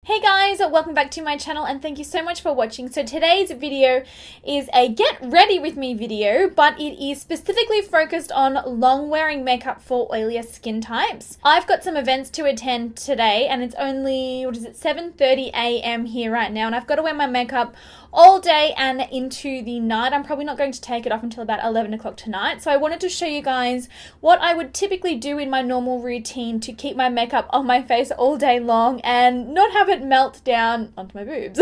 Hey guys, welcome back to my channel and thank you so much for watching. So today's video is a get ready with me video, but it is specifically focused on long wearing makeup for oilier skin types. I've got some events to attend today and it's only, 7:30 a.m. here right now, and I've got to wear my makeup all day and into the night. I'm probably not going to take it off until about 11 o'clock tonight. So I wanted to show you guys what I would typically do in my normal routine to keep my makeup on my face all day long and not have it melt down onto my boobs.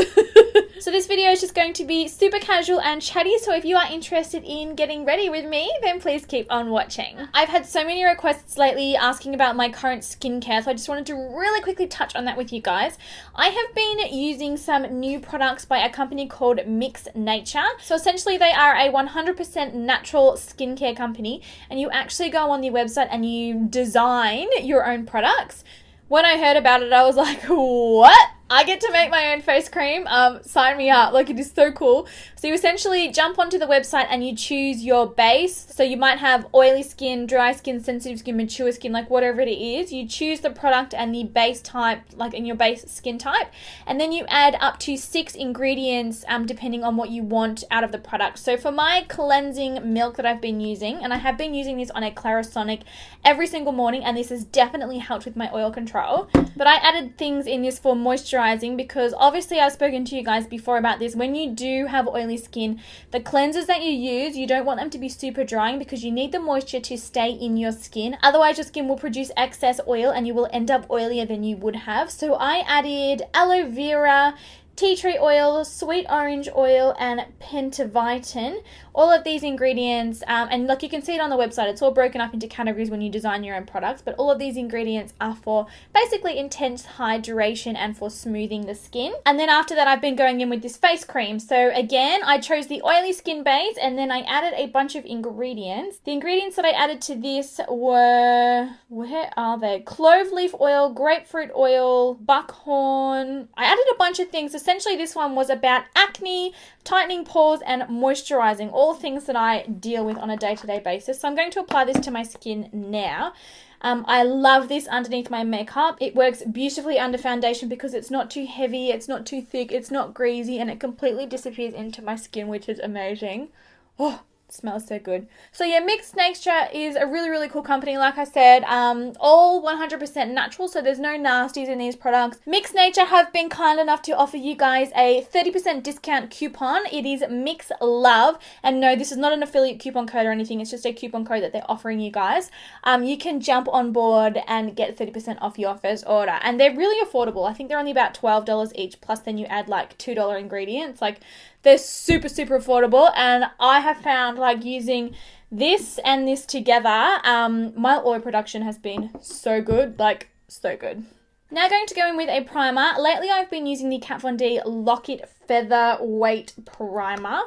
So this video is just going to be super casual and chatty, so if you are interested in getting ready with me, then please keep on watching. I've had so many requests lately asking about my current skincare, so I just wanted to really quickly touch on that with you guys. I have been using some new products by a company called Mix Nature. So essentially they are a 100% natural skincare company, and you actually go on their website and you design your own products. When I heard about it, I was like, what? I get to make my own face cream? Sign me up. Like, it is so cool. So you essentially jump onto the website and you choose your base. So you might have oily skin, dry skin, sensitive skin, mature skin, like whatever it is. You choose the product and the base type, like in your base skin type. And then you add up to 6 ingredients depending on what you want out of the product. So for my cleansing milk that I've been using, and I have been using this on a Clarisonic every single morning, and this has definitely helped with my oil control. But I added things in this for moisturizing, because obviously I've spoken to you guys before about this. When you do have oily skin, the cleansers that you use, you don't want them to be super drying because you need the moisture to stay in your skin. Otherwise your skin will produce excess oil and you will end up oilier than you would have. So I added aloe vera, tea tree oil, sweet orange oil, and pentavitin. All of these ingredients, and like you can see it on the website, it's all broken up into categories when you design your own products, but all of these ingredients are for basically intense hydration and for smoothing the skin. And then after that, I've been going in with this face cream. So again, I chose the oily skin base, and then I added a bunch of ingredients. The ingredients that I added to this were, where are they? Clove leaf oil, grapefruit oil, buckhorn. I added a bunch of things. Essentially, this one was about acne, tightening pores, and moisturizing, all things that I deal with on a day-to-day basis. So I'm going to apply this to my skin now. I love this underneath my makeup. It works beautifully under foundation because it's not too heavy, it's not too thick, it's not greasy, and it completely disappears into my skin, which is amazing. Oh, smells so good. So yeah, Mix Nature is a really cool company. Like I said, all 100% natural, so there's no nasties in these products. Mix Nature have been kind enough to offer you guys a 30% discount coupon. It is Mix Love, and no, this is not an affiliate coupon code or anything. It's just a coupon code that they're offering you guys. You can jump on board and get 30% off your first order, and they're really affordable. I think they're only about $12 each, plus then you add like $2 ingredients. Like, they're super affordable, and I have found, like, using this and this together, my oil production has been so good, like so good. Now going to go in with a primer. Lately I've been using the Kat Von D Lock It Featherweight Primer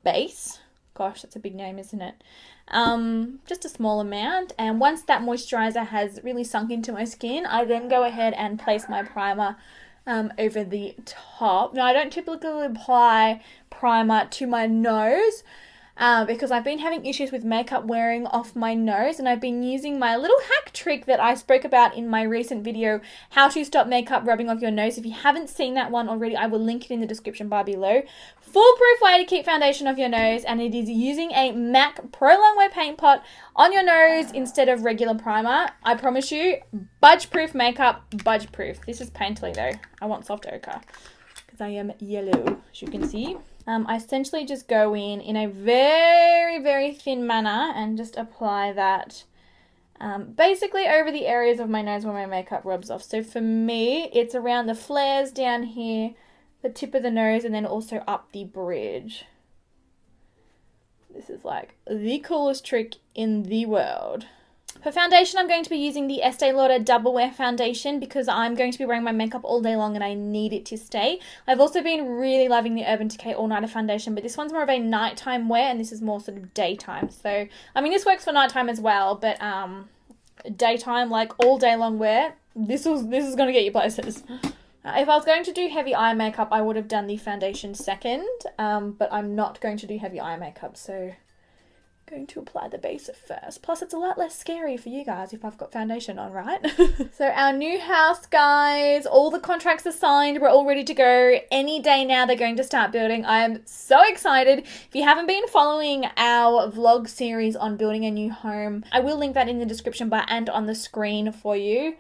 Base. Gosh, that's a big name, isn't it? Just a small amount, and once that moisturizer has really sunk into my skin, I then go ahead and place my primer over the top. Now, I don't typically apply primer to my nose because I've been having issues with makeup wearing off my nose, and I've been using my little hack trick that I spoke about in my recent video, how to stop makeup rubbing off your nose. If you haven't seen that one already, I will link it in the description bar below. Foolproof way to keep foundation off your nose, and it is using a MAC Pro Longwear paint pot on your nose instead of regular primer. I promise you, budge-proof makeup, budge-proof. This is painterly though. I want soft ochre because I am yellow, as you can see. I essentially just go in a very thin manner and just apply that basically over the areas of my nose where my makeup rubs off. So for me, it's around the flares down here, the tip of the nose, and then also up the bridge. This is like the coolest trick in the world. For foundation, I'm going to be using the Estee Lauder Double Wear Foundation because I'm going to be wearing my makeup all day long and I need it to stay. I've also been really loving the Urban Decay All Nighter Foundation, but this one's more of a nighttime wear and this is more sort of daytime. So, I mean, this works for nighttime as well, but daytime, like all day long wear, this is going to get you places. If I was going to do heavy eye makeup, I would have done the foundation second, but I'm not going to do heavy eye makeup, so Going to apply the base first. Plus, it's a lot less scary for you guys if I've got foundation on, right? So our new house, guys, all the contracts are signed. We're all ready to go. Any day now, they're going to start building. I am so excited. If you haven't been following our vlog series on building a new home, I will link that in the description bar and on the screen for you.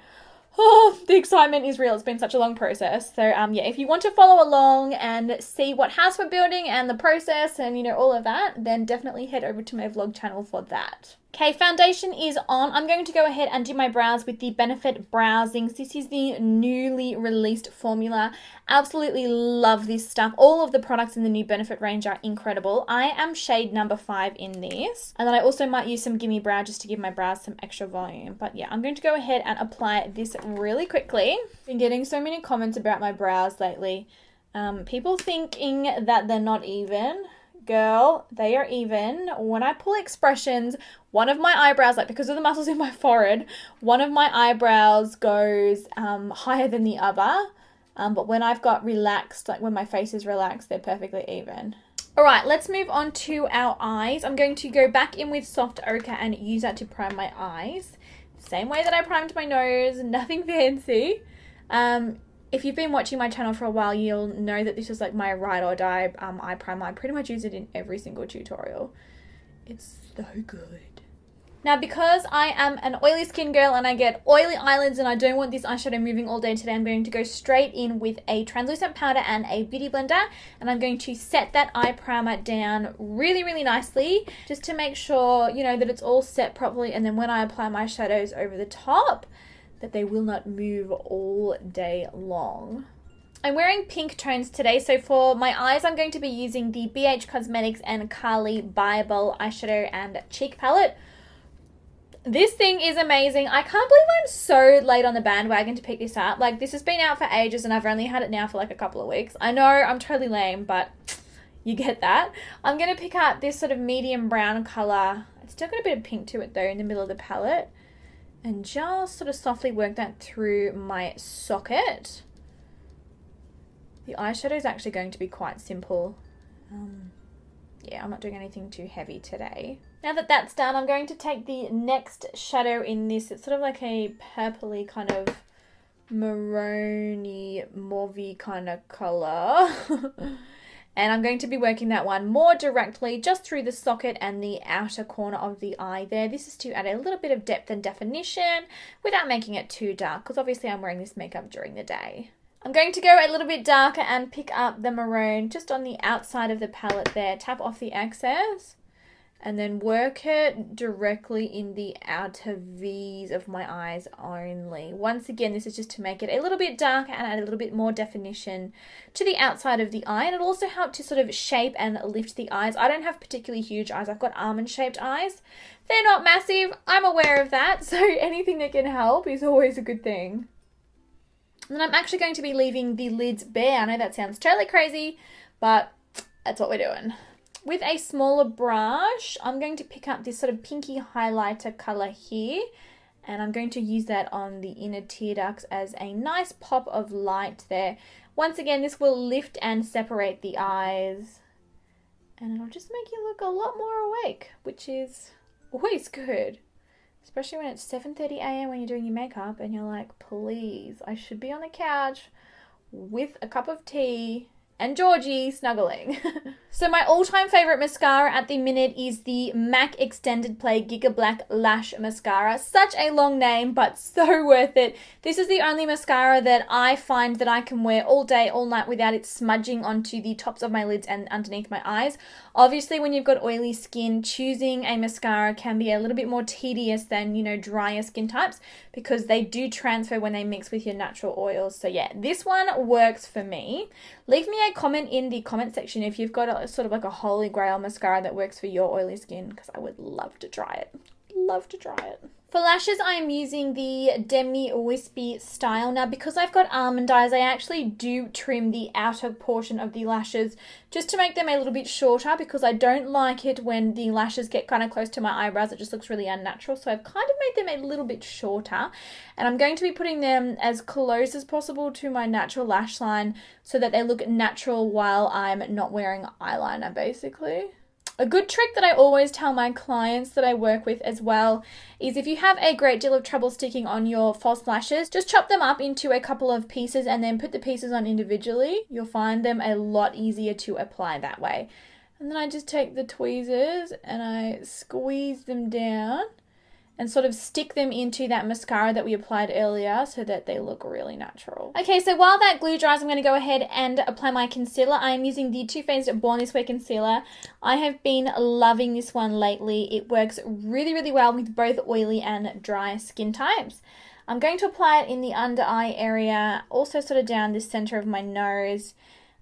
Oh, the excitement is real. It's been such a long process. So, yeah, if you want to follow along and see what house we're building and the process and, you know, all of that, then definitely head over to my vlog channel for that. Okay, foundation is on. I'm going to go ahead and do my brows with the Benefit Browsings. This is the newly released formula. Absolutely love this stuff. All of the products in the new Benefit range are incredible. I am shade number 5 in this. And then I also might use some Gimme Brow just to give my brows some extra volume. But yeah, I'm going to go ahead and apply this really quickly. Been getting so many comments about my brows lately. People thinking that they're not even. Girl, they are even. When I pull expressions, one of my eyebrows, like because of the muscles in my forehead, one of my eyebrows goes higher than the other. But when I've got relaxed, like when my face is relaxed, they're perfectly even. All right, let's move on to our eyes. I'm going to go back in with soft ochre and use that to prime my eyes. Same way that I primed my nose, nothing fancy. If you've been watching my channel for a while, you'll know that this is like my ride or die eye primer. I pretty much use it in every single tutorial. It's so good. Now, because I am an oily skin girl and I get oily eyelids and I don't want this eyeshadow moving all day today, I'm going to go straight in with a translucent powder and a beauty blender. And I'm going to set that eye primer down really, really nicely just to make sure, you know, that it's all set properly. And then when I apply my shadows over the top, that they will not move all day long. I'm wearing pink tones today, so for my eyes I'm going to be using the BH Cosmetics and Carly Bible eyeshadow and cheek palette. This thing is amazing. I can't believe I'm so late on the bandwagon to pick this up. Like, this has been out for ages and I've only had it now for like a couple of weeks. I know I'm totally lame, but you get that. I'm going to pick up this sort of medium brown colour. It's still got a bit of pink to it though in the middle of the palette. And just sort of softly work that through my socket. The eyeshadow is actually going to be quite simple. Yeah, I'm not doing anything too heavy today. Now that that's done, I'm going to take the next shadow in this. It's sort of like a purpley kind of maroony, mauvey kind of colour. And I'm going to be working that one more directly just through the socket and the outer corner of the eye there. This is to add a little bit of depth and definition without making it too dark, because obviously I'm wearing this makeup during the day. I'm going to go a little bit darker and pick up the maroon just on the outside of the palette there. Tap off the excess and then work it directly in the outer V's of my eyes only. Once again, this is just to make it a little bit darker and add a little bit more definition to the outside of the eye. And it'll also help to sort of shape and lift the eyes. I don't have particularly huge eyes. I've got almond-shaped eyes. They're not massive. I'm aware of that. So anything that can help is always a good thing. And then I'm actually going to be leaving the lids bare. I know that sounds totally crazy, but that's what we're doing. With a smaller brush, I'm going to pick up this sort of pinky highlighter colour here. And I'm going to use that on the inner tear ducts as a nice pop of light there. Once again, this will lift and separate the eyes. And it'll just make you look a lot more awake, which is always good. Especially when it's 7:30 a.m. when you're doing your makeup and you're like, please, I should be on the couch with a cup of tea and Georgie snuggling. So my all-time favourite mascara at the minute is the MAC Extended Play Giga Black Lash Mascara. Such a long name, but so worth it. This is the only mascara that I find that I can wear all day, all night without it smudging onto the tops of my lids and underneath my eyes. Obviously, when you've got oily skin, choosing a mascara can be a little bit more tedious than, you know, drier skin types because they do transfer when they mix with your natural oils. So yeah, this one works for me. Leave me a comment in the comment section if you've got a sort of like a holy grail mascara that works for your oily skin, because I would love to try it. Love to try it. For lashes, I am using the Demi Wispy Style. Now, because I've got almond eyes, I actually do trim the outer portion of the lashes just to make them a little bit shorter, because I don't like it when the lashes get kind of close to my eyebrows. It just looks really unnatural. So I've kind of made them a little bit shorter. And I'm going to be putting them as close as possible to my natural lash line so that they look natural while I'm not wearing eyeliner, basically. A good trick that I always tell my clients that I work with as well is if you have a great deal of trouble sticking on your false lashes, just chop them up into a couple of pieces and then put the pieces on individually. You'll find them a lot easier to apply that way. And then I just take the tweezers and I squeeze them down and sort of stick them into that mascara that we applied earlier so that they look really natural. Okay, so while that glue dries, I'm going to go ahead and apply my concealer. I am using the Too Faced Born This Way concealer. I have been loving this one lately. It works really, really well with both oily and dry skin types. I'm going to apply it in the under eye area, also sort of down the center of my nose,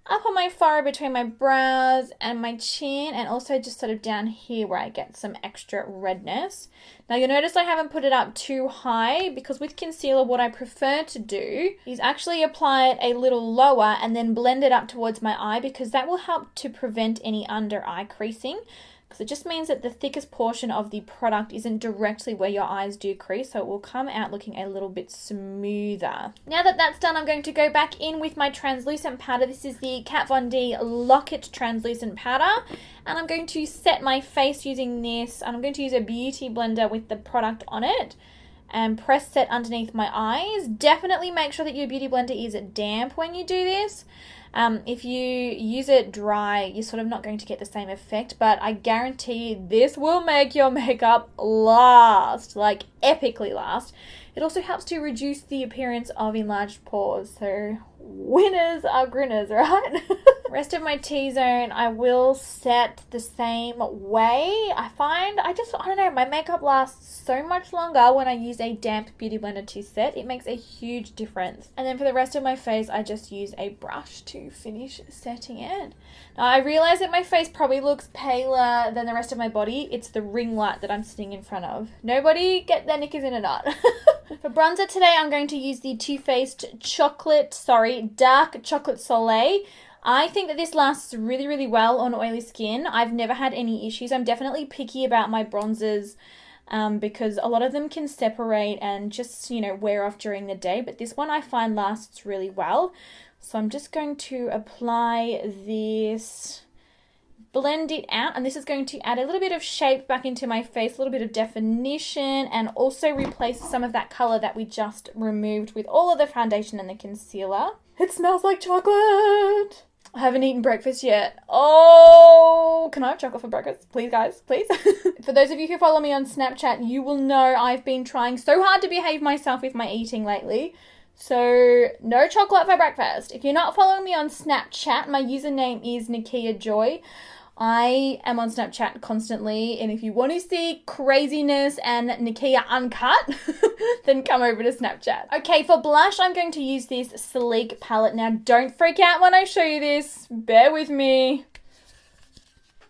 up on my forehead between my brows and my chin, and also just sort of down here where I get some extra redness. Now you'll notice I haven't put it up too high because with concealer what I prefer to do is actually apply it a little lower and then blend it up towards my eye, because that will help to prevent any under eye creasing. Because it just means that the thickest portion of the product isn't directly where your eyes do crease, so it will come out looking a little bit smoother. Now that that's done, I'm going to go back in with my translucent powder. This is the Kat Von D Lock-It translucent powder, and I'm going to set my face using this, and I'm going to use a beauty blender with the product on it and press set underneath my eyes. Definitely make sure that your beauty blender is damp when you do this. If you use it dry, you're sort of not going to get the same effect, but I guarantee this will make your makeup last, like epically last. It also helps to reduce the appearance of enlarged pores, so winners are grinners, right? Rest of my T-zone I will set the same way. I find, I don't know, my makeup lasts so much longer when I use a damp beauty blender to set. It makes a huge difference. And then for the rest of my face, I just use a brush to finish setting it. Now I realize that my face probably looks paler than the rest of my body. It's the ring light that I'm sitting in front of. Nobody get their knickers in a knot. For bronzer today, I'm going to use the Too Faced Dark Chocolate Soleil. I think that this lasts really, really well on oily skin. I've never had any issues. I'm definitely picky about my bronzers because a lot of them can separate and just, wear off during the day. But this one I find lasts really well. So I'm just going to apply this, blend it out, and this is going to add a little bit of shape back into my face, a little bit of definition, and also replace some of that color that we just removed with all of the foundation and the concealer. It smells like chocolate. I haven't eaten breakfast yet. Oh, can I have chocolate for breakfast? Please, guys, please. For those of you who follow me on Snapchat, you will know I've been trying so hard to behave myself with my eating lately. So, no chocolate for breakfast. If you're not following me on Snapchat, my username is nikkiajoy. I am on Snapchat constantly, and if you want to see craziness and Nikkia uncut, then come over to Snapchat. Okay, for blush, I'm going to use this Sleek palette. Now, don't freak out when I show you this. Bear with me.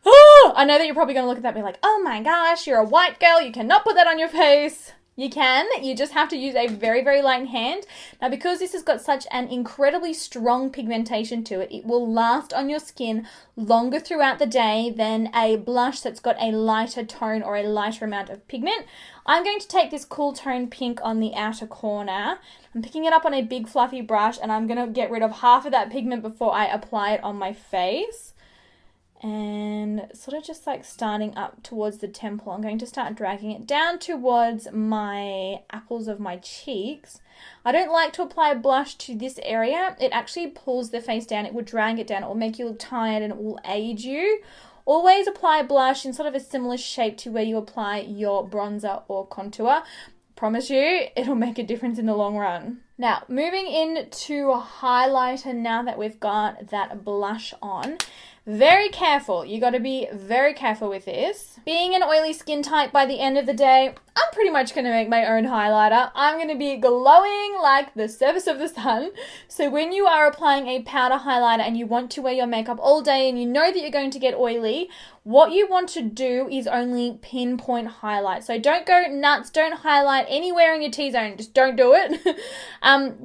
Oh, I know that you're probably going to look at that and be like, oh my gosh, you're a white girl. You cannot put that on your face. You can, you just have to use a very, very light hand. Now, because this has got such an incredibly strong pigmentation to it, it will last on your skin longer throughout the day than a blush that's got a lighter tone or a lighter amount of pigment. I'm going to take this cool tone pink on the outer corner. I'm picking it up on a big fluffy brush, and I'm going to get rid of half of that pigment before I apply it on my face. And sort of just like starting up towards the temple, I'm going to start dragging it down towards my apples of my cheeks. I don't like to apply blush to this area. It actually pulls the face down. It will drag it down. It will make you look tired and it will age you. Always apply blush in sort of a similar shape to where you apply your bronzer or contour. Promise you, it'll make a difference in the long run. Now, moving into a highlighter now that we've got that blush on. Very careful. You got to be very careful with this. Being an oily skin type, by the end of the day, I'm pretty much going to make my own highlighter. I'm going to be glowing like the surface of the sun. So when you are applying a powder highlighter and you want to wear your makeup all day and you know that you're going to get oily, what you want to do is only pinpoint highlight. So don't go nuts. Don't highlight anywhere in your T-zone. Just don't do it.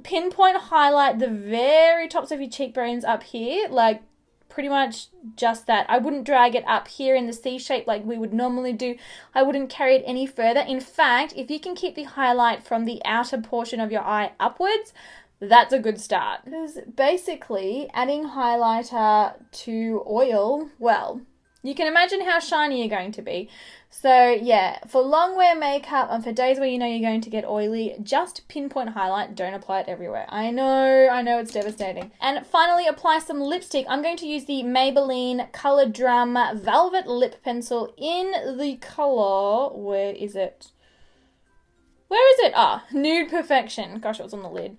Pinpoint highlight the very tops of your cheekbones up here, like pretty much just that. I wouldn't drag it up here in the C shape like we would normally do. I wouldn't carry it any further. In fact, if you can keep the highlight from the outer portion of your eye upwards, that's a good start. Because basically, adding highlighter to oil, well, You can imagine how shiny you're going to be. So yeah, for long wear makeup and for days where you know you're going to get oily, just pinpoint highlight, don't apply it everywhere. I know it's devastating. And finally, apply some lipstick. I'm going to use the Maybelline Color Drum Velvet Lip Pencil in the color, where is it? Nude Perfection. Gosh, it was on the lid.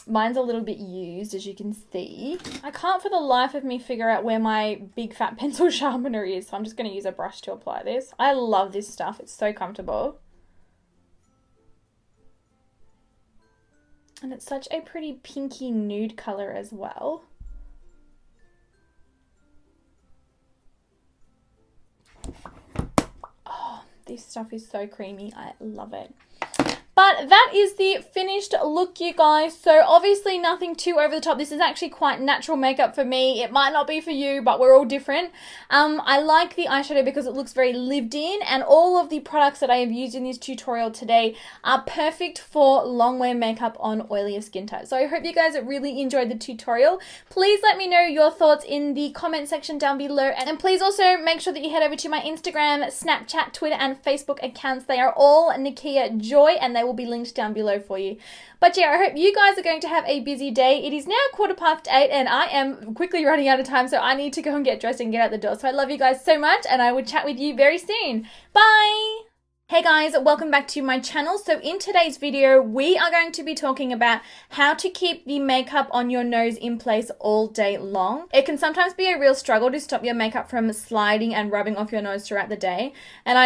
Mine's a little bit used, as you can see. I can't for the life of me figure out where my big fat pencil sharpener is, so I'm just going to use a brush to apply this. I love this stuff. It's so comfortable. And it's such a pretty pinky nude color as well. Oh, this stuff is so creamy. I love it. But that is the finished look, you guys. So obviously nothing too over the top. This is actually quite natural makeup for me. It might not be for you, but we're all different. I like the eyeshadow because it looks very lived in, and all of the products that I have used in this tutorial today are perfect for long wear makeup on oilier skin types. So I hope you guys really enjoyed the tutorial. Please let me know your thoughts in the comment section down below, and please also make sure that you head over to my Instagram, Snapchat, Twitter, and Facebook accounts. They are all Nikkia Joy, and they will be linked down below for you. But yeah, I hope you guys are going to have a busy day. It is now 8:15 and I am quickly running out of time, so I need to go and get dressed and get out the door. So I love you guys so much, and I will chat with you very soon. Bye! Hey guys, welcome back to my channel. So in today's video, we are going to be talking about how to keep the makeup on your nose in place all day long. It can sometimes be a real struggle to stop your makeup from sliding and rubbing off your nose throughout the day. And I